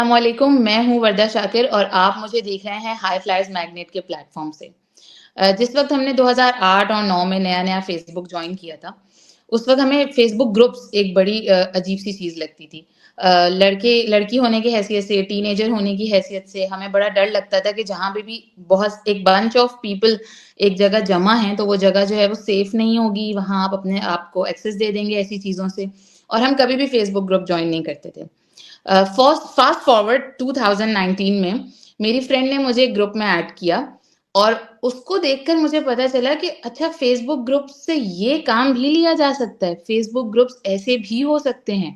अस्सलामुअलैकुम, मैं हूँ वर्दा शाकिर और आप मुझे देख रहे हैं हाई फ्लायर्स मैग्नेट के प्लेटफॉर्म से। जिस वक्त हमने 2008 और 9 में नया नया फेसबुक ज्वाइन किया था, उस वक्त हमें फेसबुक ग्रुप्स एक बड़ी अजीब सी चीज़ लगती थी। लड़के लड़की होने की हैसियत से, टीनेजर होने की हैसियत से हमें बड़ा डर लगता था कि जहाँ पे भी बहुत एक बंच ऑफ पीपल एक जगह जमा हैं, तो वो जगह जो है वो सेफ नहीं होगी, वहाँ आप अपने आप को एक्सेस दे देंगे ऐसी चीज़ों से, और हम कभी भी फेसबुक ग्रुप ज्वाइन नहीं करते थे। फास्ट फॉरवर्ड 2019 में मेरी फ्रेंड ने मुझे एक ग्रुप में ऐड किया और उसको देखकर मुझे पता चला कि अच्छा, फेसबुक ग्रुप से ये काम भी लिया जा सकता है, फेसबुक ग्रुप्स ऐसे भी हो सकते हैं।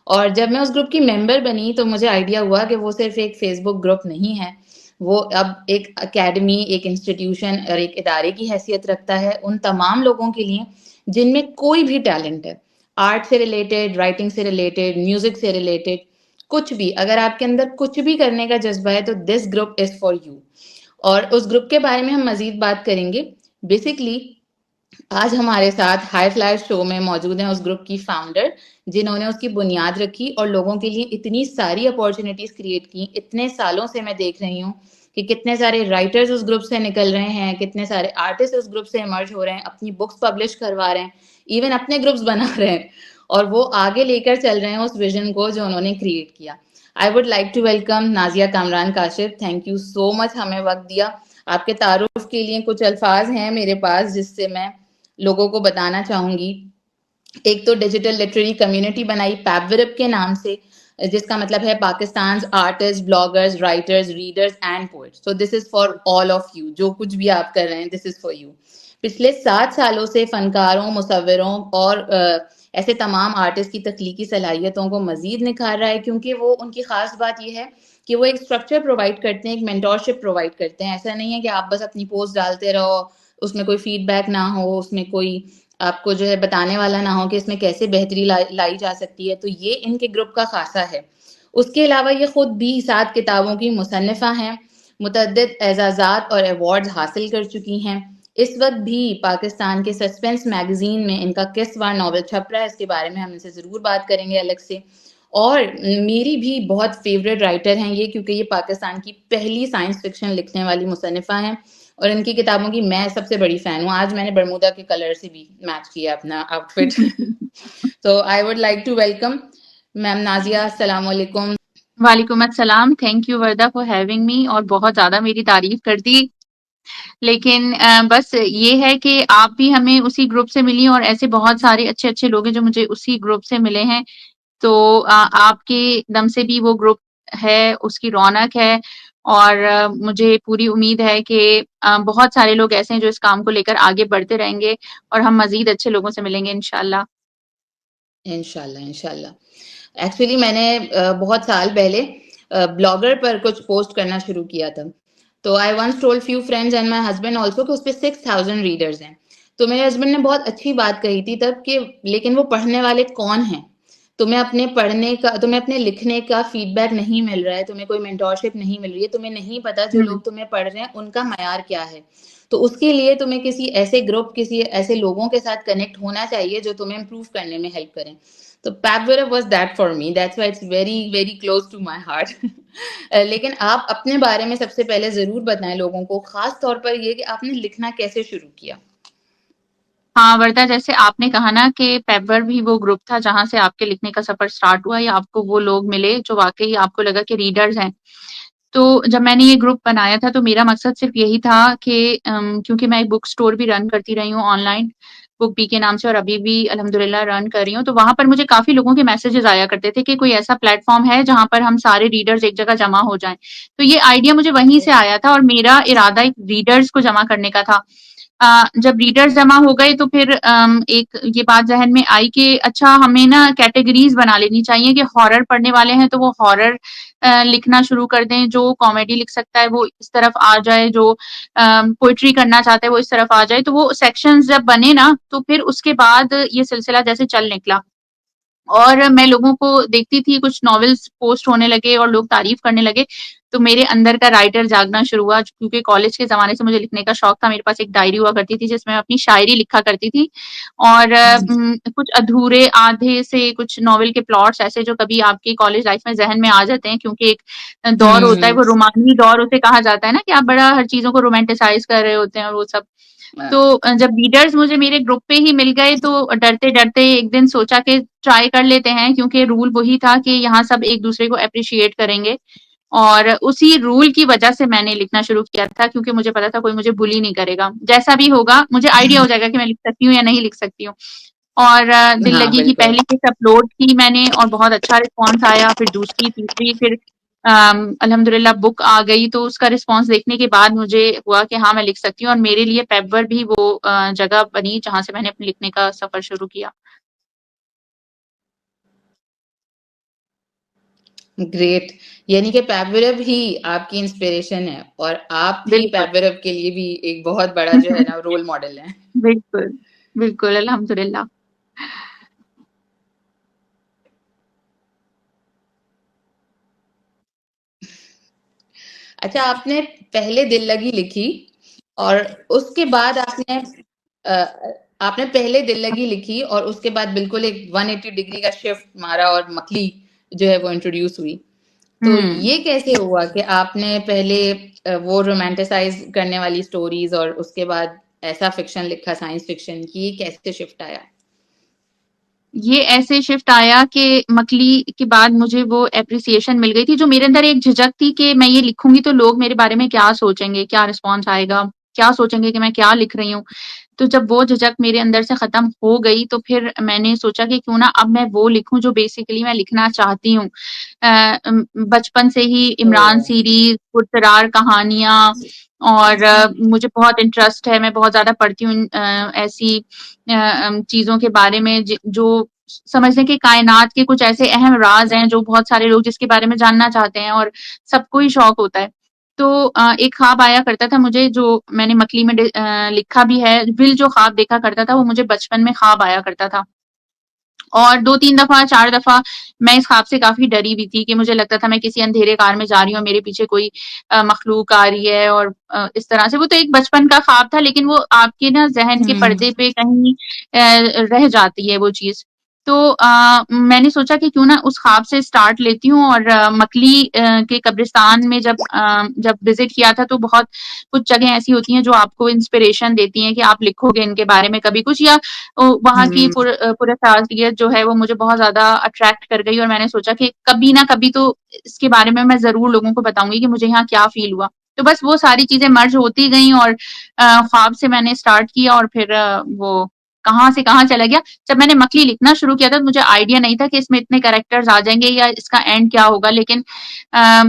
और जब मैं उस ग्रुप की मेंबर बनी तो मुझे आइडिया हुआ कि वो सिर्फ एक फेसबुक ग्रुप नहीं है, वो अब एक एकेडमी, एक इंस्टीट्यूशन और एक इदारे की हैसियत रखता है उन तमाम लोगों के लिए जिनमें कोई भी टैलेंट है, आर्ट से रिलेटेड, राइटिंग से रिलेटेड, म्यूजिक से रिलेटेड, कुछ भी। अगर आपके अंदर कुछ भी करने का जज्बा है तो this group is for you. और उस ग्रुप के बारे में हम मजीद बात करेंगे। बेसिकली आज हमारे साथ हाई फ्लायर शो में मौजूद हैं उस ग्रुप की फाउंडर, जिन्होंने उसकी बुनियाद रखी और लोगों के लिए इतनी सारी अपॉर्चुनिटीज क्रिएट की। इतने सालों से मैं देख रही हूँ कि कितने सारे राइटर्स उस ग्रुप से निकल रहे हैं, कितने सारे आर्टिस्ट उस ग्रुप से इमर्ज हो रहे हैं, अपनी बुक्स पब्लिश करवा रहे हैं, इवन अपने ग्रुप्स बना रहे हैं, और वो आगे लेकर चल रहे हैं उस विजन को जो उन्होंने क्रिएट किया। I would like to welcome Nazia Kamran Kashif. Thank you so much हमें वक्त दिया। आपके तारुफ के लिए कुछ अल्फाज हैं मेरे पास जिससे मैं लोगों को बताना चाहूंगी। एक तो डिजिटल लिटरेरी कम्युनिटी बनाई पैबविरप के नाम से, जिसका मतलब है Pakistan artist, bloggers, writers, readers and poets. So this is for all of you. जो कुछ भी आप कर रहे हैं, दिस इज फॉर यू। पिछले 7 सालों से फनकारों, मुसव्विरों और ऐसे तमाम आर्टिस्ट की तख्लीकी सलाहियतों को मजीद निखार रहा है, क्योंकि वो उनकी खास बात यह है कि वो एक स्ट्रक्चर प्रोवाइड करते हैं, एक मेंटोरशिप प्रोवाइड करते हैं। ऐसा नहीं है कि आप बस अपनी पोस्ट डालते रहो, उसमें कोई फीडबैक ना हो, उसमें कोई आपको जो है बताने वाला ना हो कि इसमें कैसे बेहतरी लाई जा सकती है। तो ये इनके ग्रुप का खासा है। उसके अलावा ये खुद भी 7 किताबों की मुसन्निफा हैं, मुतअद्दिद एजाज़ात और अवार्ड्स हासिल कर चुकी हैं। इस वक्त भी पाकिस्तान के सस्पेंस मैगजीन में इनका किस्सा नावल छप रहा है, इसके बारे में हम इनसे ज़रूर बात करेंगे अलग से। और मेरी भी बहुत फेवरेट राइटर हैं ये, क्योंकि ये पाकिस्तान की पहली साइंस फिक्शन लिखने वाली मुसन्निफा हैं और इनकी किताबों की मैं सबसे बड़ी फैन हूँ। आज मैंने बरमूदा के कलर से भी मैच किया अपना आउटफिट। तो I would like to welcome ma'am Nazia. अस्सलाम वालेकुम। वालेकुम अस्सलाम। Thank you Warda for having me और बहुत ज़्यादा मेरी तारीफ कर दी। लेकिन बस ये है कि आप भी हमें उसी ग्रुप से मिली और ऐसे बहुत सारे अच्छे-अच्छे लोग हैं जो मुझे उसी ग्रुप से मिले हैं। तो आपके दम से भी वो ग्रुप है, उसकी रौनक है और मुझे पूरी उम्मीद है कि बहुत सारे लोग ऐसे हैं जो इस काम को लेकर आगे बढ़ते रहेंगे और हम मज़ीद अच्छे लोगों से मिलेंगे इंशाअल्लाह। इंशाल्लाह, इंशाल्लाह। एक्चुअली मैंने बहुत साल पहले ब्लॉगर पर कुछ पोस्ट करना शुरू किया था। तो I once told few friends and my husband also कि उस पे 6000 रीडर्स हैं। तो मेरे हस्बैंड ने बहुत अच्छी बात कही थी तब कि लेकिन वो पढ़ने वाले कौन हैं? तुम्हें अपने पढ़ने का, तुम्हें अपने लिखने का फीडबैक नहीं मिल रहा है, तुम्हें कोई मेंटोरशिप नहीं मिल रही है, तुम्हें नहीं पता जो हुँ। लोग तुम्हें पढ़ रहे हैं उनका मयार क्या है। तो उसके लिए तुम्हें किसी ऐसे ग्रुप, किसी ऐसे लोगों के साथ कनेक्ट होना चाहिए जो तुम्हें इम्प्रूव करने में हेल्प करें। तो पैबवेरा was that for me, that's why it's very very close to my heart. लेकिन आप अपने बारे में सबसे पहले जरूर बताएं लोगों को, खास तौर पर ये कि आपने लिखना कैसे शुरू किया। हाँ, वर्दा जैसे आपने कहा ना कि पेपर भी वो ग्रुप था जहाँ से आपके लिखने का सफ़र स्टार्ट हुआ या आपको वो लोग मिले जो वाक़ई आपको लगा कि रीडर्स हैं। तो जब मैंने ये ग्रुप बनाया था तो मेरा मकसद सिर्फ़ यही था कि क्योंकि मैं एक बुक स्टोर भी रन करती रही हूँ ऑनलाइन, बुक बी के नाम से और अभी भी अल्हम्दुलिल्लाह रन कर रही हूँ। तो वहाँ पर मुझे काफ़ी लोगों के मैसेजेज़ आया करते थे कि कोई ऐसा प्लेटफ़ॉर्म है जहाँ पर हम सारे रीडर्स एक जगह जमा हो जाएँ। तो ये आइडिया मुझे वहीं से आया था और मेरा इरादा एक रीडर्स को जमा करने का था। जब रीडर्स जमा हो गए तो फिर एक ये बात ज़हन में आई कि अच्छा हमें ना कैटेगरीज़ बना लेनी चाहिए कि हॉरर पढ़ने वाले हैं तो वो हॉरर लिखना शुरू कर दें, जो कॉमेडी लिख सकता है वो इस तरफ आ जाए, जो पोएट्री करना चाहता है वो इस तरफ आ जाए। तो वो सेक्शंस जब बने ना तो फिर उसके बाद ये सिलसिला जैसे चल निकला। और मैं लोगों को देखती थी, कुछ नॉवेल्स पोस्ट होने लगे और लोग तारीफ़ करने लगे। तो मेरे अंदर का राइटर जागना शुरू हुआ, क्योंकि कॉलेज के ज़माने से मुझे लिखने का शौक था। मेरे पास एक डायरी हुआ करती थी जिसमें मैं अपनी शायरी लिखा करती थी, और कुछ अधूरे आधे से कुछ नॉवेल के प्लॉट्स ऐसे जो कभी आपकी कॉलेज लाइफ में ज़हन में आ जाते हैं, क्योंकि एक दौर होता है, हम्म। वो रोमानी दौर उसे कहा जाता है ना, कि आप बड़ा हर चीज़ों को रोमांटिसाइज़ कर रहे होते हैं और वो सब। तो जब रीडर्स मुझे मेरे ग्रुप पे ही मिल गए, तो डरते-डरते एक दिन सोचा कि ट्राई कर लेते हैं, क्योंकि रूल वही था कि यहाँ सब एक-दूसरे को एप्रिशिएट करेंगे, और उसी रूल की वजह से मैंने लिखना शुरू किया था, क्योंकि मुझे पता था कोई मुझे बुली नहीं करेगा। जैसा भी होगा मुझे आइडिया हो जाएगा कि मैं लिख सकती हूँ या नहीं लिख सकती हूँ। और दिल हाँ, लगी की बिल्कुल। पहली किस्त अपलोड की मैंने, और बहुत अच्छा रिस्पॉन्स आया। फिर दूसरी, तीसरी, फिर अल्हम्दुलिल्लाह बुक आ गई, तो उसका रिस्पॉन्स देखने के बाद मुझे हुआ कि हाँ, मैं लिख सकती हूँ, और मेरे लिए पेपवर भी वो जगह बनी जहाँ से मैंने अपने लिखने का सफ़र शुरू किया। ग्रेट। यानी कि पैबवरब ही आपकी इंस्पिरेशन है और आप ही बिल्कुल। पैबवरब के लिए भी एक बहुत बड़ा जो है ना रोल मॉडल है। बिल्कुल, बिल्कुल, अल्हम्दुलिल्लाह। अच्छा, आपने पहले दिल लगी लिखी और उसके बाद आपने पहले दिल लगी लिखी और उसके बाद बिल्कुल एक 180 डिग्री का शिफ्ट मारा और मकली जो है वो इंट्रोड्यूस हुई। तो हुँ। ये कैसे हुआ कि आपने पहले वो रोमांटिसाइज करने वाली स्टोरीज और उसके बाद ऐसा फिक्शन लिखा, साइंस फिक्शन की, ये कैसे शिफ्ट आया? ये ऐसे शिफ्ट आया कि मकली के बाद मुझे वो एप्रिसिएशन मिल गई थी, जो मेरे अंदर एक झिझक थी कि मैं ये लिखूँगी तो लोग मेरे बारे में क्या सोचेंगे? क्या रिस्पॉन्स आएगा? क्या सोचेंगे कि मैं क्या लिख रही हूँ? तो जब वो झिझक मेरे अंदर से खत्म हो गई, तो फिर मैंने सोचा कि क्यों ना अब मैं वो लिखूँ जो बेसिकली मैं लिखना चाहती हूँ। बचपन से ही ओ। इमरान सीरीज़, पुरस्कार कहानियाँ, और मुझे बहुत इंटरेस्ट है, मैं बहुत ज़्यादा पढ़ती हूँ ऐसी चीज़ों के बारे में जो समझ लें कि कायनात के कुछ ऐसे अहम राज़ हैं जो बहुत सारे लोग जिसके बारे में जानना चाहते हैं, और सबको ही शौक होता है। तो एक ख्वाब आया करता था मुझे, जो मैंने मकली में लिखा भी है। दिल जो ख्वाब देखा करता था वो मुझे बचपन में ख्वाब आया करता था। और 2-3 दफ़ा, 4 दफ़ा मैं इस ख्वाब से काफ़ी डरी भी थी, कि मुझे लगता था मैं किसी अंधेरे कार में जा रही हूँ, मेरे पीछे कोई मखलूक आ रही है, और इस तरह से। वो तो एक बचपन का ख्वाब था, लेकिन वो आपके ना ज़हन के हम्म। पर्दे पे कहीं रह जाती है वो चीज़। तो मैंने सोचा कि क्यों ना उस ख्वाब से स्टार्ट लेती हूँ, और मकली के कब्रिस्तान में जब विज़िट किया था, तो बहुत कुछ जगह ऐसी होती हैं जो आपको इंस्पिरेशन देती हैं कि आप लिखोगे इनके बारे में कभी कुछ, या वहाँ की हम्म। पुरातात्वियत जो है वो मुझे बहुत ज़्यादा अट्रैक्ट कर गई, और मैंने सोचा कि कभी ना कभी तो इसके बारे में मैं ज़रूर लोगों को बताऊँगी कि मुझे यहाँ क्या फ़ील हुआ। तो बस वो सारी चीज़ें मर्ज होती गईं, और ख्वाब से मैंने स्टार्ट किया, और फिर वो कहाँ से कहाँ चला गया। जब मैंने मकली लिखना शुरू किया था, तो मुझे आइडिया नहीं था कि इसमें इतने कैरेक्टर्स आ जाएँगे या इसका एंड क्या होगा। लेकिन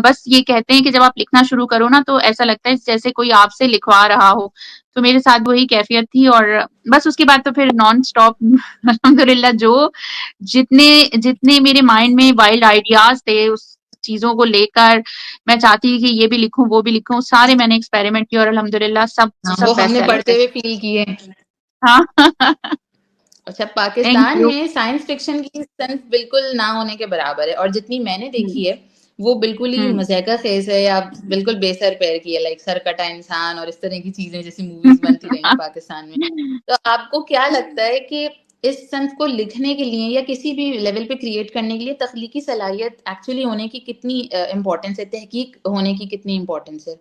बस ये कहते हैं कि जब आप लिखना शुरू करो ना, तो ऐसा लगता है जैसे कोई आपसे लिखवा रहा हो। तो मेरे साथ वही कैफ़ियत थी, और बस उसके बाद तो फिर नॉन स्टॉप अल्हम्दुलिल्लाह, जो जितने जितने मेरे माइंड में वाइल्ड आइडियाज़ थे उस चीज़ों को लेकर, मैं चाहती थी कि ये भी लिखूँ, वो भी लिखूँ, सारे मैंने एक्सपेरिमेंट किए, और अल्हम्दुलिल्लाह सब हाँ, वो सब बेस्ट हमने सेलर पढ़ते थे। हुए फील किए। हाँ। अच्छा, थैंक पाकिस्तान यू। में साइंस फिक्शन की सेंस बिल्कुल ना होने के बराबर है और जितनी मैंने हुँ, देखी है वो बिल्कुल ही हुँ। मज़ाक़ा खेज़ है या बिल्कुल बेसर पैर की है, लाइक सरकटा इंसान और इस तरह की चीज़ें जैसी मूवीज़ बनती रही हैं पाकिस्तान में। तो आपको क्या लगता है कि इस सेंस को लिखने के लिए या किसी भी लेवल पे क्रिएट करने के लिए तख्लीकी सलाहियत एक्चुअली होने की कितनी इम्पोर्टेंस है, तहकीक होने की कितनी इम्पोर्टेंस है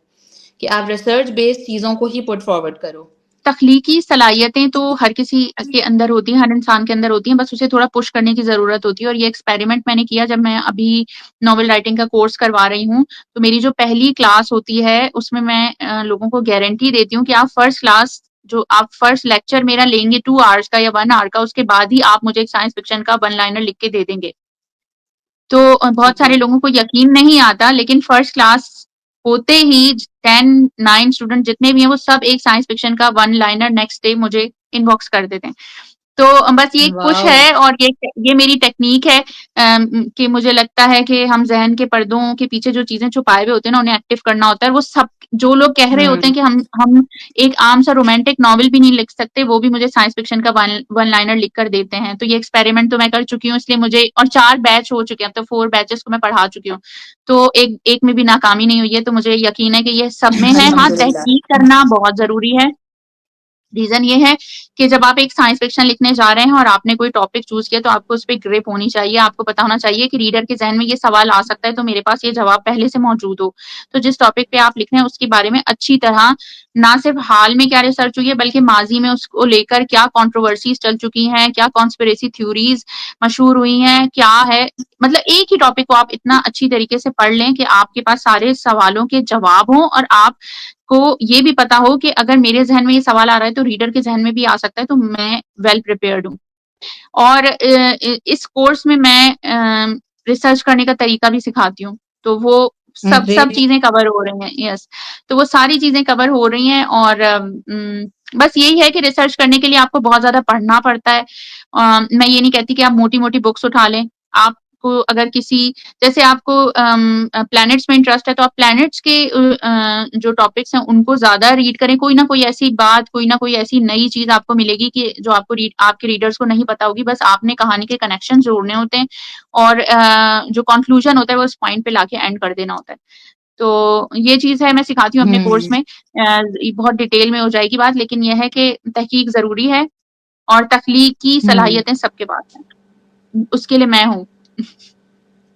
कि आप रिसर्च बेस्ड चीज़ों को ही पुट फॉरवर्ड करो? तख्लीकी सलाहियतें तो हर किसी के अंदर होती हैं, हर इंसान के अंदर होती हैं, बस उसे थोड़ा पुश करने की ज़रूरत होती है, और ये एक्सपेरिमेंट मैंने किया जब मैं अभी नॉवेल राइटिंग का कोर्स करवा रही हूँ। तो मेरी जो पहली क्लास होती है, उसमें मैं लोगों को गारंटी देती हूँ कि आप फर्स्ट लेक्चर मेरा लेंगे 2 आवर्स का या 1 आवर का, उसके बाद ही आप मुझे एक साइंस फिक्शन का वन लाइनर लिख के दे देंगे। तो बहुत ठीक है। सारे लोगों को यकीन नहीं आता, लेकिन फर्स्ट क्लास होते ही 10-9 स्टूडेंट जितने भी हैं, वो सब एक साइंस फिक्शन का वन लाइनर नेक्स्ट डे मुझे इनबॉक्स कर देते हैं। तो बस ये एक पुश वाओ! है और ये मेरी टेक्नीक है कि मुझे लगता है कि हम ज़हन के पर्दों के पीछे जो चीज़ें छुपाए हुए होते हैं ना, उन्हें एक्टिव करना होता है। वो सब जो लोग कह रहे होते हुँ, हैं कि हम एक आम सा रोमांटिक नॉवल भी नहीं लिख सकते, वो भी मुझे साइंस फिक्शन का वन लाइनर लिख कर देते हैं। तो ये एक्सपेरिमेंट तो मैं कर चुकी हूँ, इसलिए मुझे और 4 बैच हो चुके हैं, अब तो 4 बैचेज़ को मैं पढ़ा चुकी हूँ। तो एक एक में भी नाकामी नहीं हुई है, तो मुझे यकीन है कि ये सब में है। हाँ, अल्हम्दुलिल्लाह। तहकीक करना बहुत ज़रूरी है। रीज़न ये है कि जब आप एक साइंस फिक्शन लिखने जा रहे हैं और आपने कोई टॉपिक चूज़ किया तो आपको उस पे ग्रिप होनी चाहिए। आपको पता होना चाहिए कि रीडर के ज़हन में ये सवाल आ सकता है तो मेरे पास ये जवाब पहले से मौजूद हो। तो जिस टॉपिक पे आप लिख रहे हैं उसके बारे में अच्छी तरह ना सिर्फ़ हाल में क्या रिसर्च हुई है बल्कि माज़ी में उसको लेकर क्या कंट्रोवर्सीज़ चल चुकी हैं, क्या कॉन्स्पिरेसी थ्योरीज़ मशहूर हुई हैं, क्या है मतलब एक ही टॉपिक को आप इतना अच्छी तरीके से पढ़ लें कि आपके पास सारे सवालों के जवाब हों और आप को ये भी पता हो कि अगर मेरे ज़हन में ये सवाल आ रहा है तो रीडर के ज़हन में भी आ सकता है, तो मैं वेल प्रिपेयर्ड हूँ। और इस कोर्स में मैं रिसर्च करने का तरीका भी सिखाती हूँ। तो वो सब सब ग्रेट। चीज़ें कवर हो रही हैं, यस। तो वो सारी चीज़ें कवर हो रही हैं और बस यही है कि रिसर्च करने के लिए आपको बहुत ज़्यादा पढ़ना पड़ता है। मैं ये नहीं कहती कि आप मोटी-मोटी बुक्स उठा लें। आपको अगर किसी जैसे आपको प्लैनेट्स में इंटरेस्ट है तो आप प्लैनेट्स के जो टॉपिक्स हैं उनको ज़्यादा रीड करें। कोई ना कोई ऐसी बात, कोई ना कोई ऐसी नई चीज़ आपको मिलेगी कि जो आपके रीडर्स को नहीं पता होगी। बस आपने कहानी के कनेक्शन जोड़ने होते हैं और जो कन्क्लूज़न होता है वो उस पॉइंट पे लाके एंड कर देना होता है। तो ये चीज़ है मैं सिखाती हूँ अपने कोर्स हुँ, में। बहुत डिटेल में हो जाएगी बात लेकिन ये है कि तहकीक ज़रूरी है और तख्लीकी हुँ। सलाहियतें सबके पास हैं। उसके लिए मैं हूँ।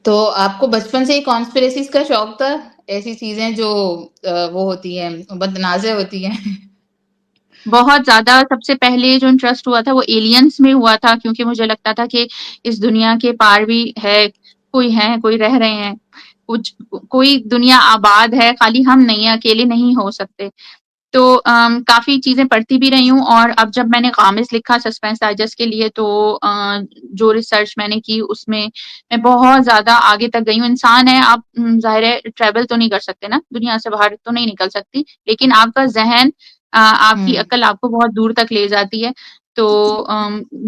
तो आपको बचपन से ही कॉन्स्पिरेसीज़ का शौक था? ऐसी चीज़ें जो वो होती हैं, बदतनाज़ें होती हैं? बहुत ज़्यादा सबसे पहले जो इंटरेस्ट हुआ था वो एलियंस में हुआ था क्योंकि मुझे लगता था कि इस दुनिया के पार भी है, कोई रह रहे हैं। कुछ कोई दुनिया आबाद है, खाली हम नहीं हैं, अकेले नहीं हो सकते। तो काफ़ी चीज़ें पढ़ती भी रही हूँ और अब जब मैंने क़ामिस लिखा सस्पेंस डाइजेस्ट के लिए तो जो रिसर्च मैंने की उसमें मैं बहुत ज़्यादा आगे तक गई हूँ। इंसान है आप ज़ाहिर है ट्रैवल तो नहीं कर सकते ना, दुनिया से बाहर तो नहीं निकल सकती, लेकिन आपका ज़हन आपकी हुँ, अक्ल आपको बहुत दूर तक ले जाती है। तो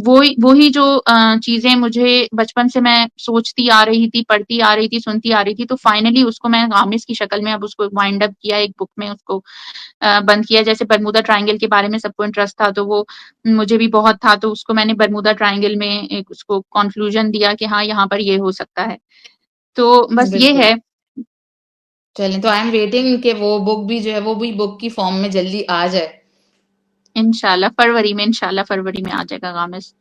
वो ही जो चीज़ें मुझे बचपन से मैं सोचती आ रही थी, पढ़ती आ रही थी, सुनती आ रही थी, तो फाइनली उसको मैं क़ामिस की शक्ल में अब उसको वाइंड अप किया एक बुक में उसको बंद किया। जैसे बरमूदा ट्रायंगल के बारे में सबको इंटरेस्ट था, तो वो मुझे भी बहुत था, तो उसको मैंने बरमूदा ट्रायंगल में एक उसको कॉन्क्लूज़न दिया कि हाँ, यहाँ पर ये हो सकता है। तो बस ये बिल्कुल। है। चलें, तो आई एम वेटिंग कि वो बुक भी जो है, वो भी बुक की फ़ॉर्म में जल्दी आ जाए। इंशाल्लाह फरवरी में आ जाएगा गामिस।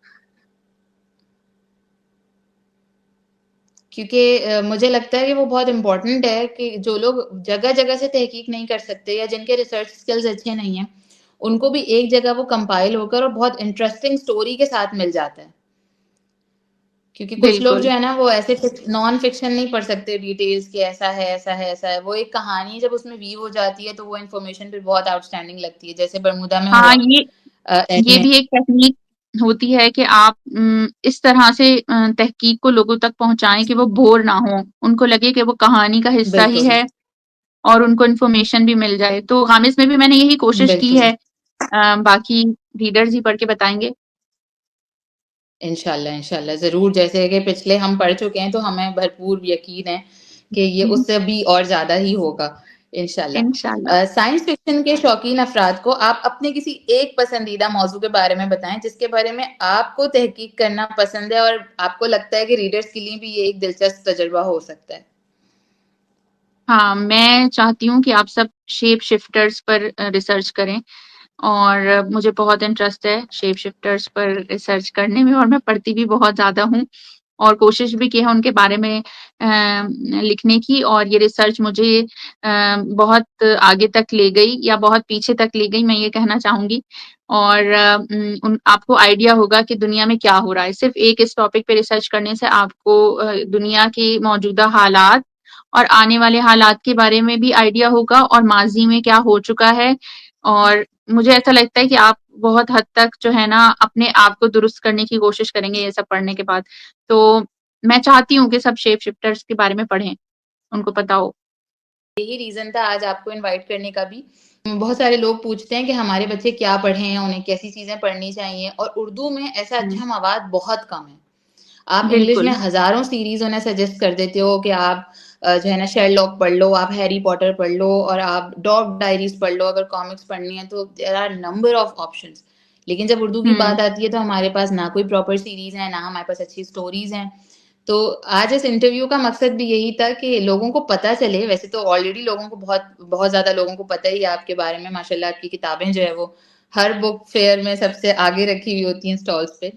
क्योंकि मुझे लगता है कि वो बहुत इम्पोर्टेंट है कि जो लोग जगह-जगह से तहकीक नहीं कर सकते या जिनके रिसर्च स्किल्स अच्छे नहीं हैं, उनको भी एक जगह वो कंपाइल होकर और बहुत इंटरेस्टिंग स्टोरी के साथ मिल जाता है। क्योंकि कुछ लोग जो बिल्कुल। है ना वो ऐसे नॉन फिक्शन नहीं पढ़ सकते डिटेल्स कि ऐसा है, ऐसा है, ऐसा है। वो एक कहानी जब उसमें वीव हो जाती है तो वो इन्फॉर्मेशन फिर बहुत आउटस्टैंडिंग लगती है, जैसे बरमूदा में हाँ, हुआ एंड ये में। भी एक टेक्नीक होती है कि आप इस तरह से तहकीक को लोगों तक पहुँचाएँ कि वो बोर ना हों। उनको लगे कि वो कहानी का हिस्सा ही बिल्कुल, है और उनको इन्फॉर्मेशन भी मिल जाए। तो गामिस में भी मैंने यही कोशिश की बिल्कुल। है। बाकी रीडर्स ही पढ़ के बताएँगे। इंशाल्लाह, इंशाल्लाह ज़रूर, जैसे कि पिछले हम पढ़ चुके हैं तो हमें भरपूर यकीन है कि ये उससे भी और ज़्यादा ही होगा, इंशाल्लाह। इंशाल्लाह। साइंस फ़िक्शन के शौकीन अफ़राद को आप अपने किसी एक पसंदीदा मौज़ू के बारे में बताएँ, जिसके बारे में आपको तहकीक करना पसंद है और आपको लगता है कि रीडर्स के लिए भी ये एक दिलचस्प तजुर्बा हो सकता है? हाँ, मैं चाहती हूँ कि आप सब शेप शिफ्टर्स पर रिसर्च करें और मुझे बहुत इंटरेस्ट है शेप शिफ्टर्स पर रिसर्च करने में और मैं पढ़ती भी बहुत ज़्यादा हूँ और कोशिश भी की है उनके बारे में लिखने की और ये रिसर्च मुझे बहुत आगे तक ले गई या बहुत पीछे तक ले गई, मैं ये कहना चाहूँगी। और आपको आइडिया होगा कि दुनिया में क्या हो रहा है। सिर्फ़ एक इस टॉपिक पे रिसर्च करने से आपको दुनिया के मौजूदा हालात और आने वाले हालात के बारे में भी आइडिया होगा और माज़ी में क्या हो चुका है और मुझे ऐसा लगता है कि आप बहुत हद तक जो है ना अपने आप को दुरुस्त करने की कोशिश करेंगे ये सब पढ़ने के बाद। तो मैं चाहती हूँ कि सब शेप शिफ्टर्स के बारे में पढ़ें, उनको पता हो। यही रीज़न था आज आपको इनवाइट करने का भी। बहुत सारे लोग पूछते हैं कि हमारे बच्चे क्या पढ़े हैं, उन्हें कैसी चीज़ें पढ़नी चाहिए और उर्दू में ऐसा हुँ, अच्छा मवाद बहुत कम है। आप इंग्लिश में बिल्कुल। हज़ारों सीरीज़ उन्हें सजेस्ट कर देते हो कि आप जो है ना शेरलॉक पढ़ लो, आप हैरी पॉटर पढ़ लो और आप डॉग डायरीज़ पढ़ लो, अगर कॉमिक्स पढ़नी है तो there are number of options. लेकिन जब उर्दू की हुँ, बात आती है तो हमारे पास ना कोई प्रॉपर सीरीज़ है, ना हमारे पास अच्छी स्टोरीज़ हैं। तो आज इस इंटरव्यू का मकसद भी यही था कि लोगों को पता चले, वैसे तो ऑलरेडी लोगों को बहुत ज़्यादा लोगों को पता ही है आपके बारे में, माशाल्लाह आपकी किताबें जो है वो हर बुक फेयर में सबसे आगे रखी हुई होती हैं स्टॉल्स पे।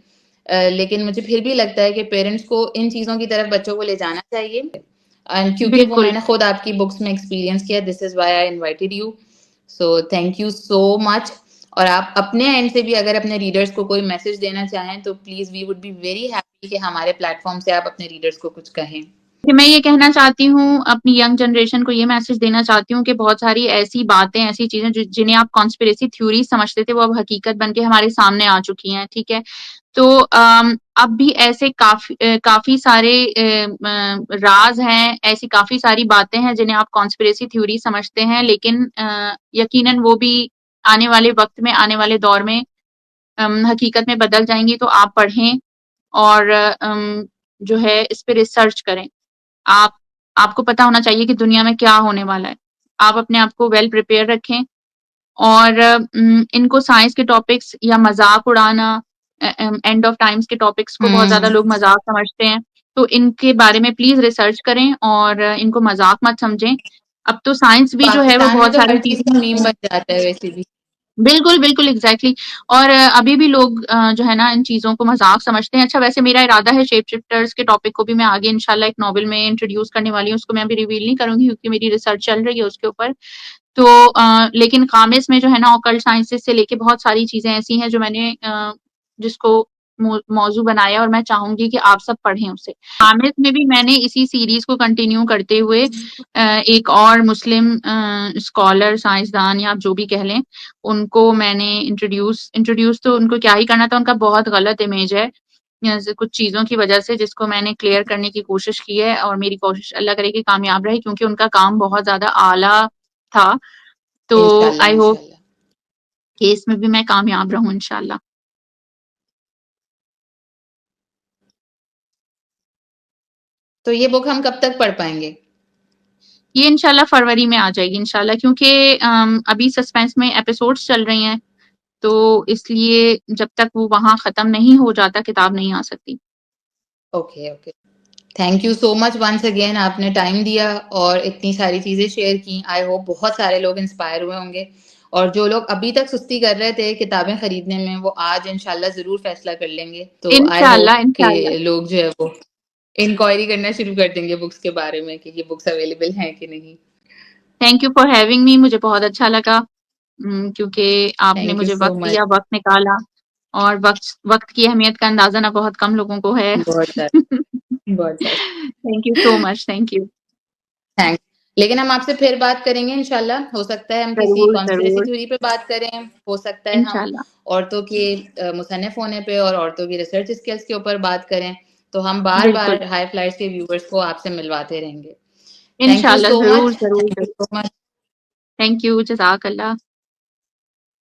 लेकिन मुझे फिर भी लगता है कि पेरेंट्स को इन चीज़ों की तरफ बच्चों को ले जाना चाहिए एंड क्योंकि वो बिल्कुल। मैंने खुद आपकी बुक्स में एक्सपीरियंस किया, this is why I invited you. So thank you so much. और आप अपने एंड से भी अगर अपने रीडर्स को कोई मैसेज देना चाहें तो please we would be very happy कि हमारे प्लेटफ़ॉर्म से आप अपने रीडर्स को कुछ कहें। कि मैं ये कहना चाहती हूँ अपनी यंग जनरेशन को ये मैसेज देना चाहती हूँ कि बहुत सारी ऐसी बातें, ऐसी चीज़ें जिन्हें आप कॉन्स्पिरेसी थ्योरीज़ समझते थे, वो अब हकीकत बन के हमारे सामने आ चुकी हैं, ठीक है? तो अब भी ऐसे काफ़ी सारे राज़ हैं, ऐसी काफ़ी सारी बातें हैं जिन्हें आप कॉन्स्पिरेसी थ्योरी समझते हैं, लेकिन यकीनन वो भी आने वाले वक़्त में, आने वाले दौर में हकीकत में बदल जाएँगी। तो आप पढ़ें और जो है इस पे रिसर्च करें। आप आपको पता होना चाहिए कि दुनिया में क्या होने वाला है। आप अपने आप को वेल प्रिपेयर रखें और इनको साइंस के टॉपिक्स या मज़ाक उड़ाना एंड ऑफ टाइम्स के टॉपिक्स को बहुत ज़्यादा हुँ। लोग मज़ाक समझते हैं। तो इनके बारे में प्लीज़ रिसर्च करें और इनको मज़ाक मत समझें। अब तो साइंस भी जो है वो पाकिस्तान में बहुत तो सारी हर चीज़ का मीम चीज़ें बन जाता है वैसे भी। बिल्कुल, बिल्कुल, एग्ज़ैक्टली और अभी भी लोग जो है ना इन चीज़ों को मज़ाक समझते हैं। अच्छा वैसे मेरा इरादा है शेप शिफ्टर्स के टॉपिक को भी मैं आगे इंशाल्लाह एक नॉवेल में इंट्रोड्यूस करने वाली हूँ, उसको मैं अभी रिवील नहीं करूँगी क्योंकि मेरी रिसर्च चल रही है उसके ऊपर। तो लेकिन क़ामिस में जो है ना ऑकल्ट साइंसेज़ से लेके बहुत सारी चीज़ें ऐसी हैं जो मैंने जिसको मौज़ू बनाया और मैं चाहूँगी कि आप सब पढ़ें उसे। क़ामिस में भी मैंने इसी सीरीज़ को कंटिन्यू करते हुए एक और मुस्लिम स्कॉलर, साइंसदान या आप जो भी कह लें, उनको मैंने इंट्रोड्यूस तो उनको क्या ही करना था, उनका बहुत गलत इमेज है कुछ चीज़ों की वजह से जिसको मैंने क्लियर करने की कोशिश की है और मेरी कोशिश अल्लाह करे कि कामयाब रहे क्योंकि उनका काम बहुत ज़्यादा आला था। तो इंशाल्लाह, आई होप इंशाल्लाह। कि इसमें भी मैं कामयाब रहूँ इंशाल्लाह। तो ये बुक हम कब तक पढ़ पाएँगे? ये इंशाल्लाह फरवरी में आ जाएगी इंशाल्लाह क्योंकि अभी सस्पेंस में एपिसोड्स चल रही हैं, तो इसलिए जब तक वो वहाँ ख़त्म नहीं हो जाता, किताब नहीं आ सकती। Okay, okay. Thank you so much once again आपने टाइम दिया और इतनी सारी चीज़ें शेयर की। आई होप बहुत सारे लोग इंस्पायर हुए होंगे और जो लोग अभी तक सुस्ती कर रहे थे किताबें खरीदने में, वो आज इंशाल्लाह ज़रूर फैसला कर लेंगे। तो आई इंशाल्लाह, होप कि इंशाल्लाह। लोग जो है वो इंक्वायरी करना शुरू कर देंगे बुक्स के बारे में कि ये बुक्स अवेलेबल हैं कि नहीं। थैंक यू फॉर हैविंग मी मुझे बहुत अच्छा लगा क्योंकि आपने थैंक यू मुझे सो वक़्त मच। दिया, वक़्त निकाला और वक़्त की अहमियत का अंदाज़ा ना बहुत कम लोगों को है। बहुत ज़्यादा, बहुत ज़्यादा। Thank you so much, thank you. Thanks. लेकिन हम आपसे फिर बात करेंगे इंशाल्लाह। हो सकता है हम किसी ज़रूर, कॉन्स्पिरेसी ज़रूर, थ्योरी पे बात करें, हो सकता है हम इंशाल्लाह, औरतों के मुसन्निफ़ होने पे और औरतों की रिसर्च स्किल्स के ऊपर बात करें। तो हम बार-बार बिल्कुल। हाई फ्लाइर्स के व्यूअर्स को आपसे मिलवाते रहेंगे। थैंक यू इंशाल्लाह, सो ज़रूर, मच, ज़रूर, थैंक यू ज़रूर। So much. थैंक यू, जज़ाक अल्लाह।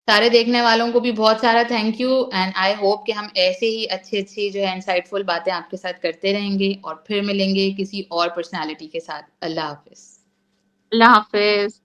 सारे देखने वालों को भी बहुत सारा thank you and I hope कि हम ऐसे ही अच्छी-अच्छी जो है इनसाइटफुल बातें आपके साथ करते रहेंगे और फिर मिलेंगे किसी और पर्सनैलिटी के साथ। अल्लाह हाफ़िज़। अल्लाह हाफ़िज़।